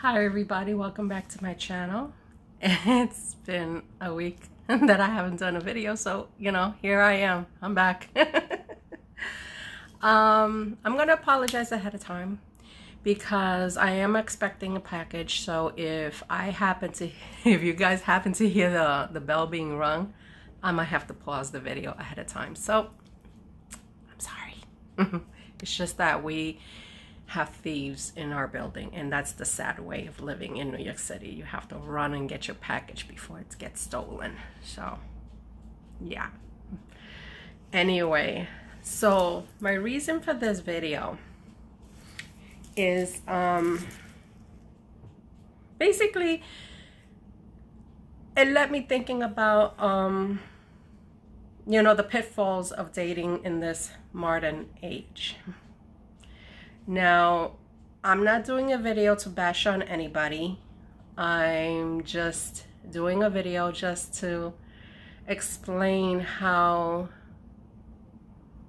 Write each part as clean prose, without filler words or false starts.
Hi everybody, welcome back to my channel. It's been a week that I haven't done a video, so here I am. I'm back. I'm gonna apologize ahead of time because I am expecting a package. So if you guys happen to hear the bell being rung, I might have to pause the video ahead of time. So I'm sorry. It's just that we have thieves in our building, and that's the sad way of living in New York City. You have to run and get your package before it gets stolen. So yeah, anyway, so my reason for this video is basically it led me thinking about the pitfalls of dating in this modern age. Now, I'm not doing a video to bash on anybody. I'm just doing a video just to explain how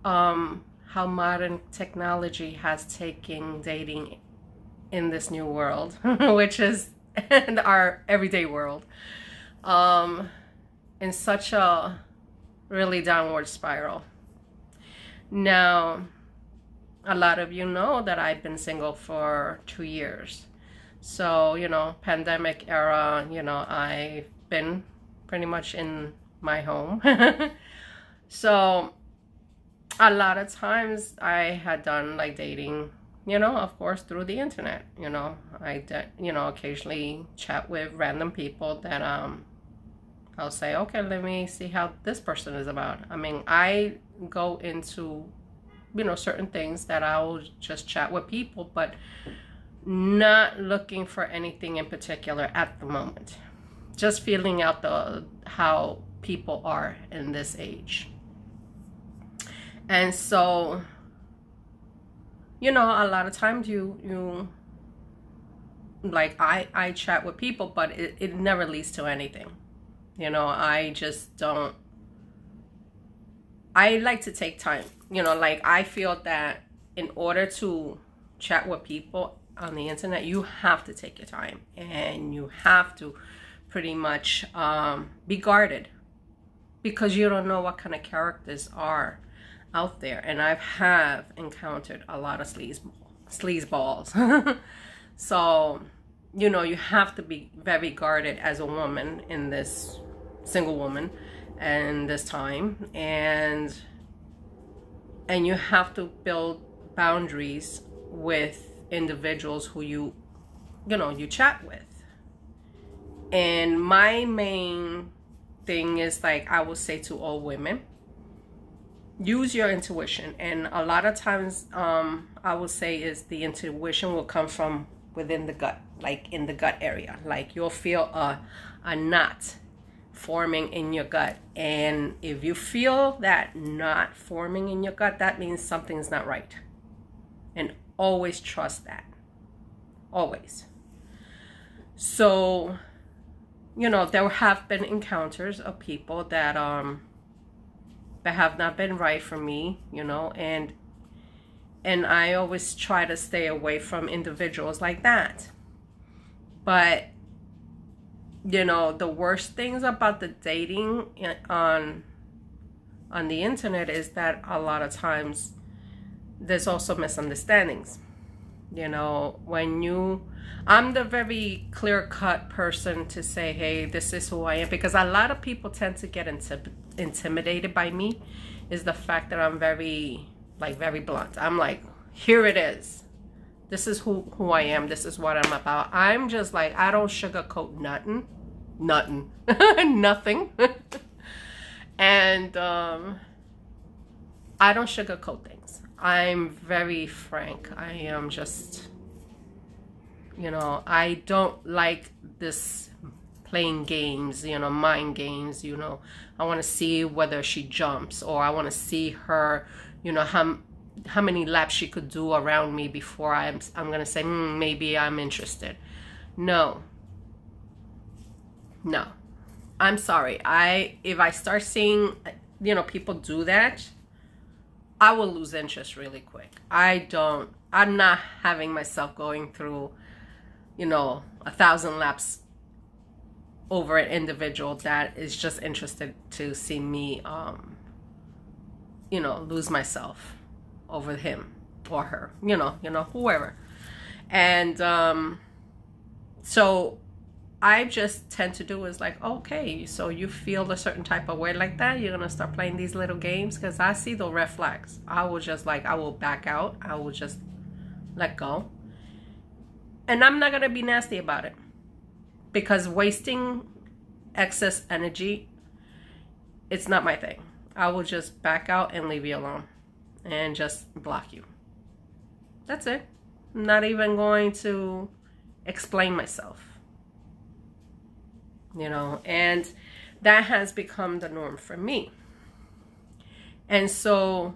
modern technology has taken dating in this new world, which is our everyday world, in such a really downward spiral. Now, a lot of you know that I've been single for 2 years. So, pandemic era, I've been pretty much in my home. So a lot of times I had done like dating, of course, through the internet. I did, occasionally chat with random people that I'll say, okay, let me see how this person is about. I mean, I go into certain things that I'll just chat with people, but not looking for anything in particular at the moment. Just feeling out how people are in this age. And so, a lot of times you like I chat with people, but it never leads to anything. I just don't. I like to take time. I feel that in order to chat with people on the internet, you have to take your time, and you have to pretty much be guarded, because you don't know what kind of characters are out there. And I have encountered a lot of sleazeballs. So, you have to be very guarded as a woman, in this single woman, and this time, and you have to build boundaries with individuals who you chat with. And my main thing is, like, I will say to all women, use your intuition. And a lot of times I will say is the intuition will come from within the gut, like in the gut area. Like, you'll feel a knot forming in your gut, and if you feel that knot forming in your gut, that means something's not right. And always trust that, always. So there have been encounters of people that have not been right for me, and I always try to stay away from individuals like that. But the worst things about the dating on the internet is that a lot of times there's also misunderstandings. I'm the very clear-cut person to say, hey, this is who I am, because a lot of people tend to get intimidated by me, is the fact that I'm very blunt. I'm like, here it is. This is who I am. This is what I'm about. I'm just like, I don't sugarcoat nothing. Nothing. And I don't sugarcoat things. I'm very frank. I am just, I don't like this playing games, mind games. I want to see whether she jumps, or I want to see her, how many laps she could do around me before I'm gonna say, maybe I'm interested. No, I'm sorry. If I start seeing people do that, I will lose interest really quick. I'm not having myself going through you know, 1,000 laps over an individual that is just interested to see me, you know, lose myself over him or her, you know, whoever. And so I just tend to do is like, okay, so you feel a certain type of way like that, you're gonna start playing these little games, because I see the red flags. I will just like, I will back out. I will just let go. And I'm not gonna be nasty about it, because wasting excess energy, it's not my thing. I will just back out and leave you alone and just block you. That's it. I'm not even going to explain myself. You know, and that has become the norm for me. And so,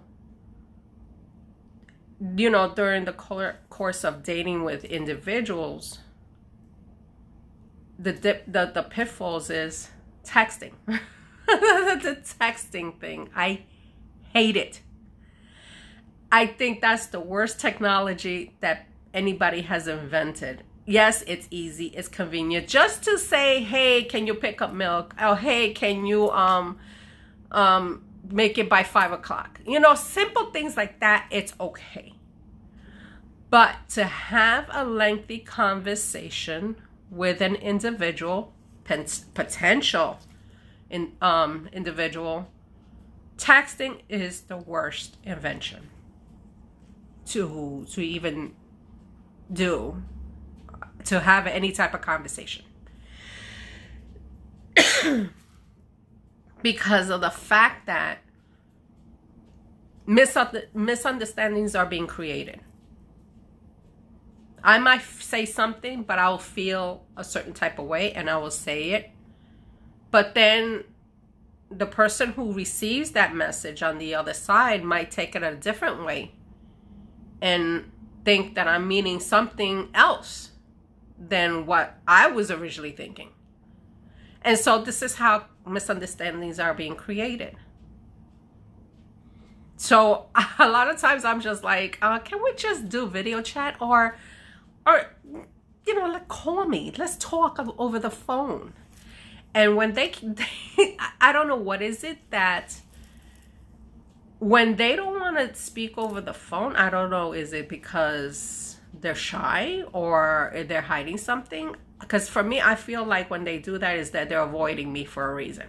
you know, during the course of dating with individuals, the pitfalls is texting. The texting thing, I hate it. I think that's the worst technology that anybody has invented. Yes, it's easy, it's convenient. Just to say, hey, can you pick up milk? Oh, hey, can you make it by 5 o'clock? You know, simple things like that, it's okay. But to have a lengthy conversation with an individual, potential individual, texting is the worst invention to even do, to have any type of conversation. Because of the fact that misunderstandings are being created. I might say something, but I'll feel a certain type of way and I will say it. But then the person who receives that message on the other side might take it a different way and think that I'm meaning something else than what I was originally thinking. And so this is how misunderstandings are being created. So a lot of times I'm just like, can we just do video chat, or you know, like, call me, let's talk over the phone. And when they I don't know what is it that when they don't want to speak over the phone, I don't know, is it because they're shy or they're hiding something? Because for me, I feel like when they do that is that they're avoiding me for a reason.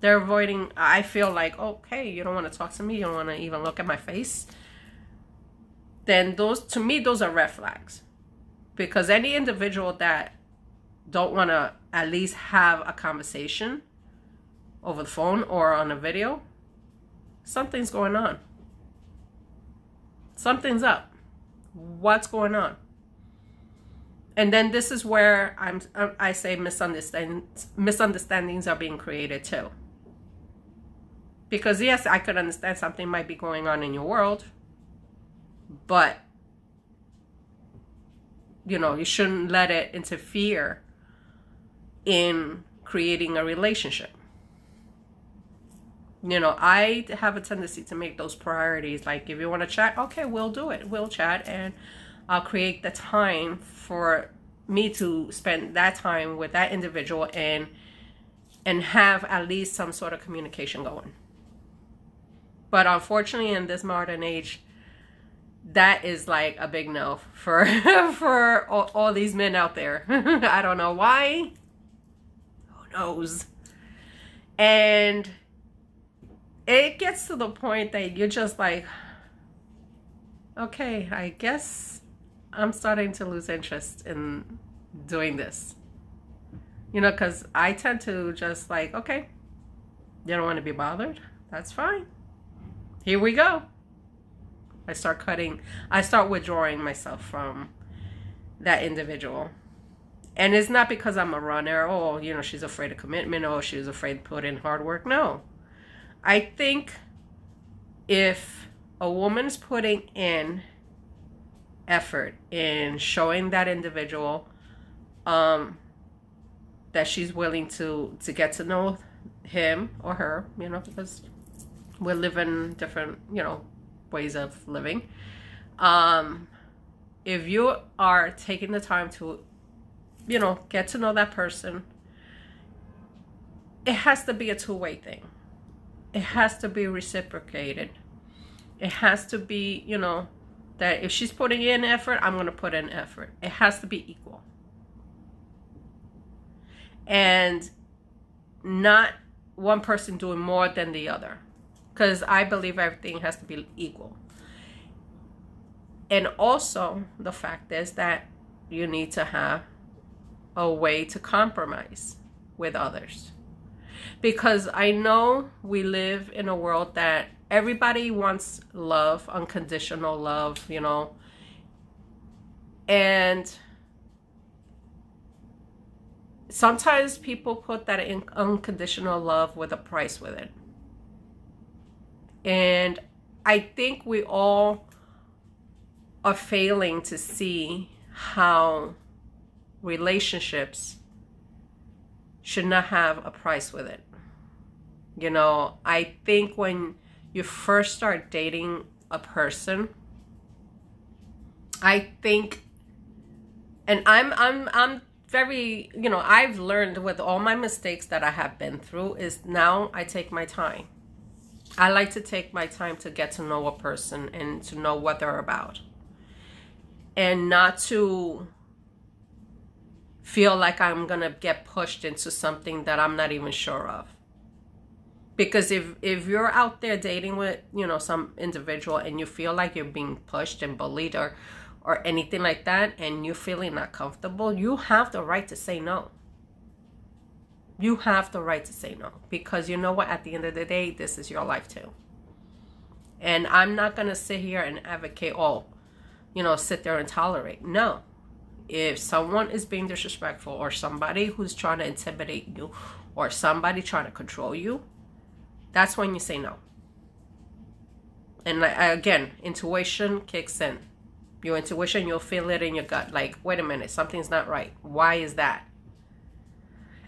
They're avoiding, I feel like, okay, you don't want to talk to me, you don't want to even look at my face. Then those, to me, those are red flags. Because any individual that don't want to at least have a conversation over the phone or on a video, something's going on. Something's up. What's going on? And then this is where I say misunderstandings are being created too. Because yes, I could understand something might be going on in your world, but you know, you shouldn't let it interfere in creating a relationship. You know, I have a tendency to make those priorities. Like, if you want to chat, okay, we'll do it. We'll chat, and I'll create the time for me to spend that time with that individual and have at least some sort of communication going. But unfortunately, in this modern age, that is like a big no for for all these men out there. I don't know why. Who knows? And it gets to the point that you're just like, okay, I guess I'm starting to lose interest in doing this. You know, because I tend to just like, okay, you don't want to be bothered? That's fine. Here we go. I start withdrawing myself from that individual. And it's not because I'm a runner, or, you know, she's afraid of commitment, or she's afraid to put in hard work. No. I think if a woman's putting in effort in showing that individual that she's willing to get to know him or her, you know, because we're living different, you know, ways of living. if you are taking the time to, you know, get to know that person, it has to be a two-way thing. It has to be reciprocated. It has to be, you know, that if she's putting in effort, I'm going to put in effort. It has to be equal. And not one person doing more than the other. Because I believe everything has to be equal. And also, the fact is that you need to have a way to compromise with others. Because I know we live in a world that everybody wants love, unconditional love, you know. And sometimes people put that in unconditional love with a price with it. And I think we all are failing to see how relationships should not have a price with it. You know, I think when you first start dating a person, I think, and I'm very, you know, I've learned with all my mistakes that I have been through is now I take my time. I like to take my time to get to know a person and to know what they're about. And not to feel like I'm going to get pushed into something that I'm not even sure of. Because if you're out there dating with, you know, some individual and you feel like you're being pushed and bullied or anything like that, and you're feeling not comfortable, you have the right to say no. You have the right to say no. Because you know what? At the end of the day, this is your life too. And I'm not going to sit here and advocate, you know, sit there and tolerate. No. If someone is being disrespectful, or somebody who's trying to intimidate you, or somebody trying to control you, that's when you say no. And again, intuition kicks in. Your intuition, you'll feel it in your gut. Like, wait a minute, something's not right. Why is that?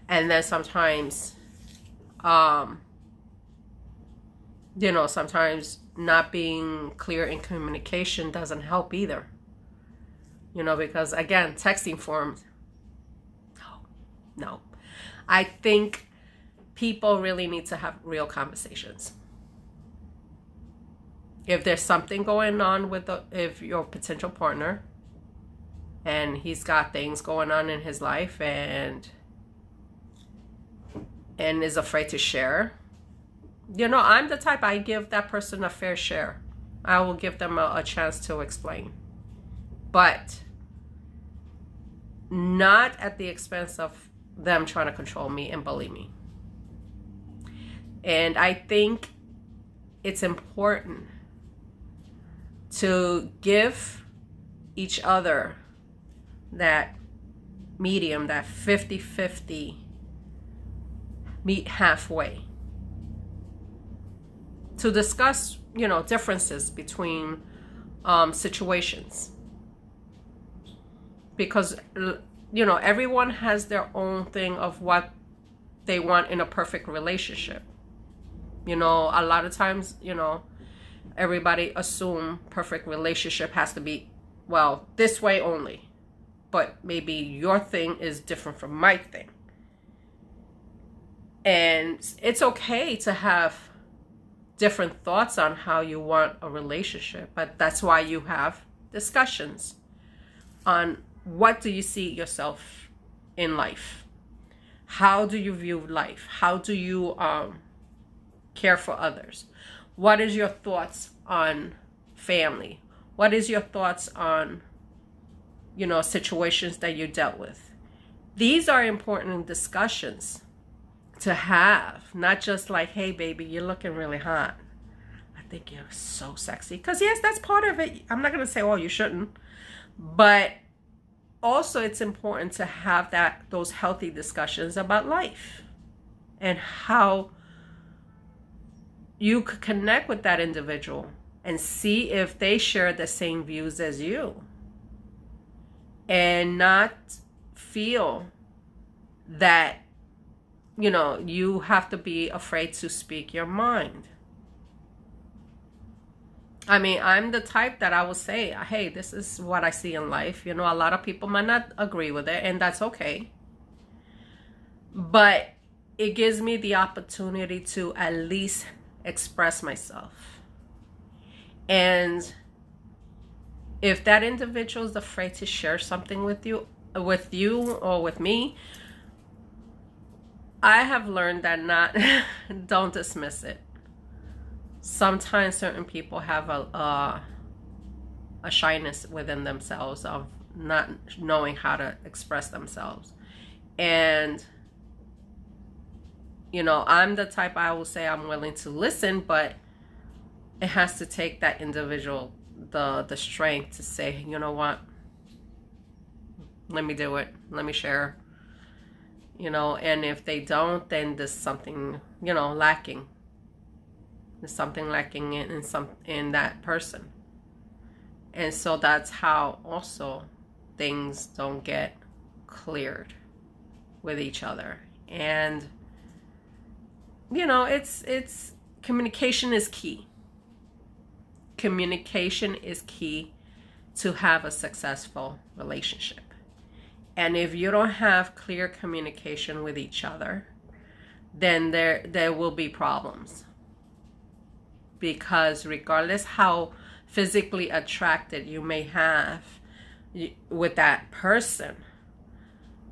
And then sometimes, you know, sometimes not being clear in communication doesn't help either. You know, because again, texting forms, no. I think people really need to have real conversations. If there's something going on with if your potential partner, and he's got things going on in his life and is afraid to share, you know, I'm the type, I give that person a fair share. I will give them a chance to explain. But not at the expense of them trying to control me and bully me. And I think it's important to give each other that medium, that 50-50, meet halfway. To discuss, you know, differences between situations. Because, you know, everyone has their own thing of what they want in a perfect relationship. You know, a lot of times, you know, everybody assume perfect relationship has to be, well, this way only. But maybe your thing is different from my thing. And it's okay to have different thoughts on how you want a relationship. But that's why you have discussions on what do you see yourself in life? How do you view life? How do you care for others? What is your thoughts on family? What is your thoughts on, you know, situations that you dealt with? These are important discussions to have, not just like, hey baby, you're looking really hot. I think you're so sexy. Because yes, that's part of it. I'm not going to say, oh, you shouldn't. But also it's important to have those healthy discussions about life and how you could connect with that individual and see if they share the same views as you, and not feel that, you know, you have to be afraid to speak your mind. I mean, I'm the type that I will say, hey, this is what I see in life. You know, a lot of people might not agree with it, and that's okay. But it gives me the opportunity to at least express myself. And if that individual is afraid to share something with you or with me, I have learned that don't dismiss it. Sometimes certain people have a shyness within themselves of not knowing how to express themselves. And, you know, I'm the type, I will say I'm willing to listen, but it has to take that individual the strength to say, you know what, let me do it, let me share. You know, and if they don't, then there's something, you know, lacking. There's something lacking in that person. And so that's how also things don't get cleared with each other. And, you know, it's communication is key. Communication is key to have a successful relationship. And if you don't have clear communication with each other, then there will be problems. Because regardless how physically attracted you may have with that person,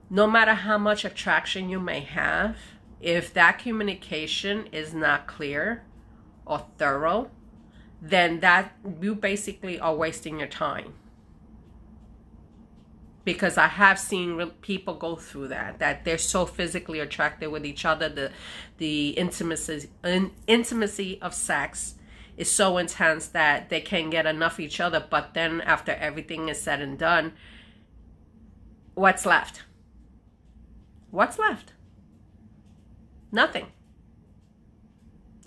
no matter how much attraction you may have, if that communication is not clear or thorough, then that you basically are wasting your time. Because I have seen people go through that they're so physically attracted with each other, the intimacy of sex is so intense that they can't get enough of each other. But then after everything is said and done, what's left? What's left? Nothing.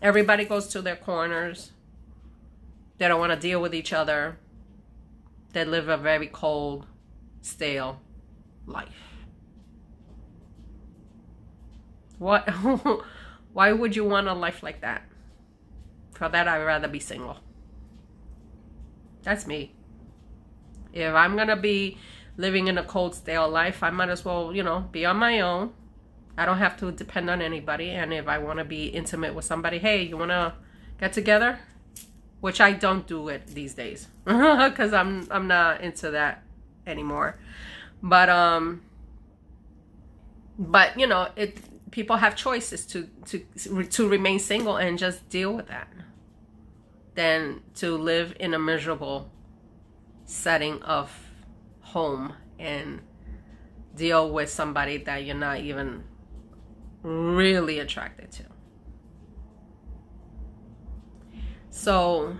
Everybody goes to their corners. They don't want to deal with each other. They live a very cold, stale life. What? Why would you want a life like that? For that, I'd rather be single. That's me. If I'm gonna be living in a cold, stale life, I might as well, you know, be on my own. I don't have to depend on anybody. And if I want to be intimate with somebody, hey, you want to get together? Which I don't do it these days because I'm not into that anymore. But you know, people have choices to remain single and just deal with that, than to live in a miserable setting of home and deal with somebody that you're not even really attracted to. So,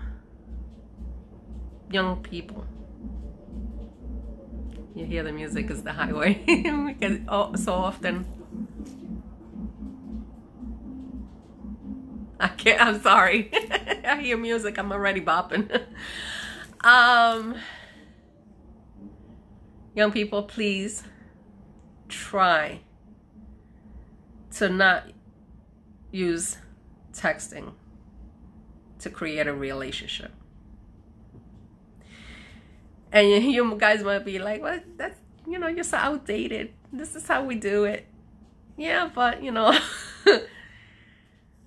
young people, you hear the music is the highway because so often I'm sorry. I hear music, I'm already bopping. Young people, please try to not use texting to create a relationship. And you guys might be like, well, that's, you know, you're so outdated. This is how we do it. Yeah, but, you know,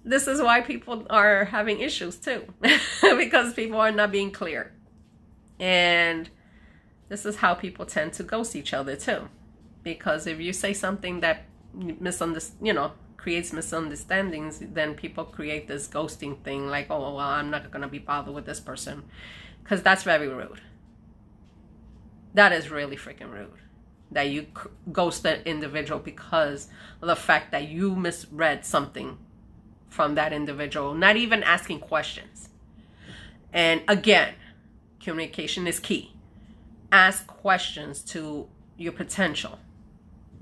this is why people are having issues too. Because people are not being clear. And this is how people tend to ghost each other too. Because if you say something that creates misunderstandings, then people create this ghosting thing like, oh, well, I'm not going to be bothered with this person. Because that's very rude. That is really freaking rude. That you ghost that individual because of the fact that you misread something from that individual, not even asking questions. And again, communication is key. Ask questions to your potential.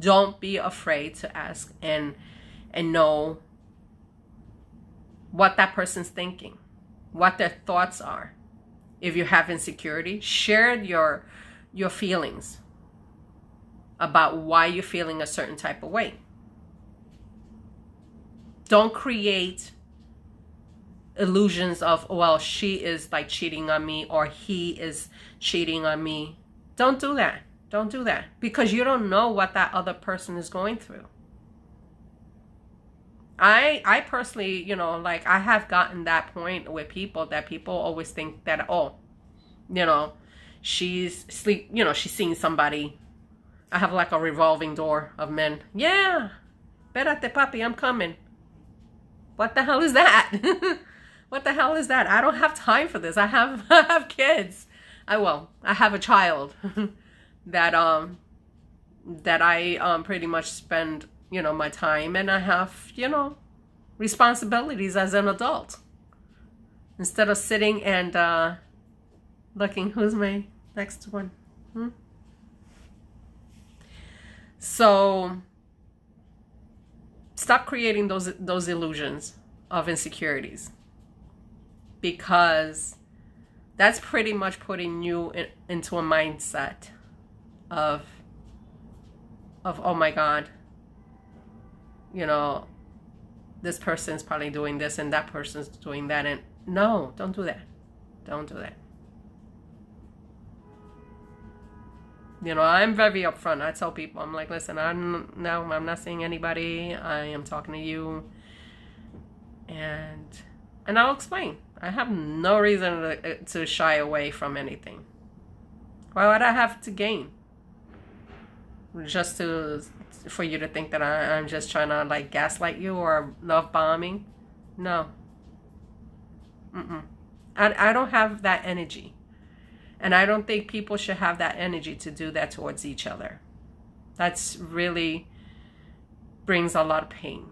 Don't be afraid to ask and know what that person's thinking, what their thoughts are. If you have insecurity, share your feelings about why you're feeling a certain type of way. Don't create illusions of, well, she is like cheating on me or he is cheating on me. Don't do that. Don't do that, because you don't know what that other person is going through. I personally, you know, like I have gotten that point with people that people always think that, oh, you know, she's seeing somebody. I have like a revolving door of men. Yeah, espérate, papi, I'm coming. What the hell is that? What the hell is that? I don't have time for this. I have kids. I have a child that I pretty much spend, you know, my time, and I have, you know, responsibilities as an adult. Instead of sitting and looking, who's my next one? So stop creating those illusions of insecurities, because that's pretty much putting you into a mindset of oh my God, you know, this person's probably doing this and that person's doing that. And no, don't do that. Don't do that. You know, I'm very upfront. I tell people, I'm like, listen, I'm not seeing anybody. I am talking to you. And I'll explain. I have no reason to shy away from anything. Why would I have to gain? Just for you to think that I'm just trying to like gaslight you or love bombing? No. I don't have that energy. And I don't think people should have that energy to do that towards each other. That's really brings a lot of pain.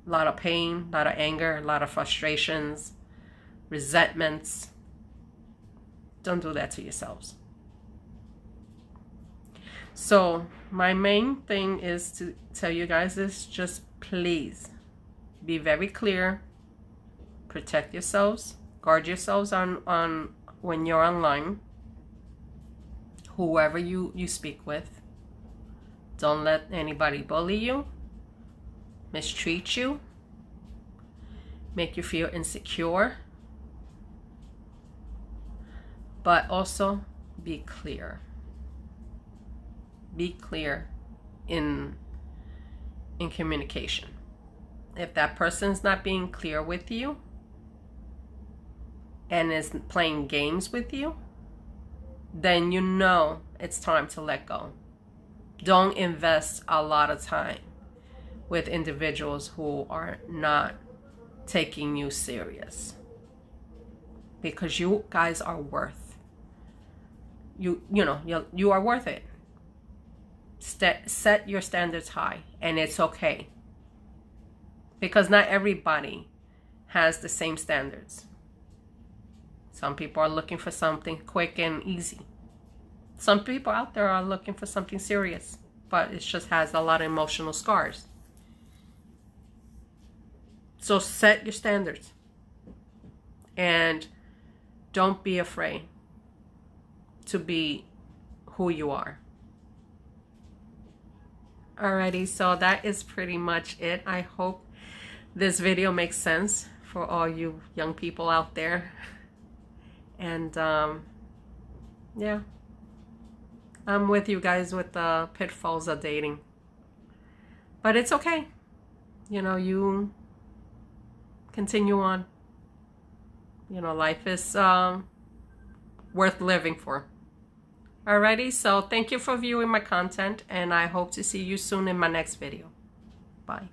A lot of pain, a lot of anger, a lot of frustrations, resentments. Don't do that to yourselves. So my main thing is to tell you guys is just please be very clear. Protect yourselves. Guard yourselves on when you're online. Whoever you speak with. Don't let anybody bully you, mistreat you, make you feel insecure. But also be clear. Be clear in communication. If that person's not being clear with you and is playing games with you, then you know it's time to let go. Don't invest a lot of time with individuals who are not taking you serious, because you guys are worth, you are worth it. Set your standards high, and it's okay, because not everybody has the same standards. Some people are looking for something quick and easy. Some people out there are looking for something serious, but it just has a lot of emotional scars. So set your standards, and don't be afraid to be who you are. Alrighty, so that is pretty much it. I hope this video makes sense for all you young people out there. And yeah, I'm with you guys with the pitfalls of dating. But it's okay. You know, you continue on. You know, life is worth living for. Alrighty, so thank you for viewing my content, and I hope to see you soon in my next video. Bye.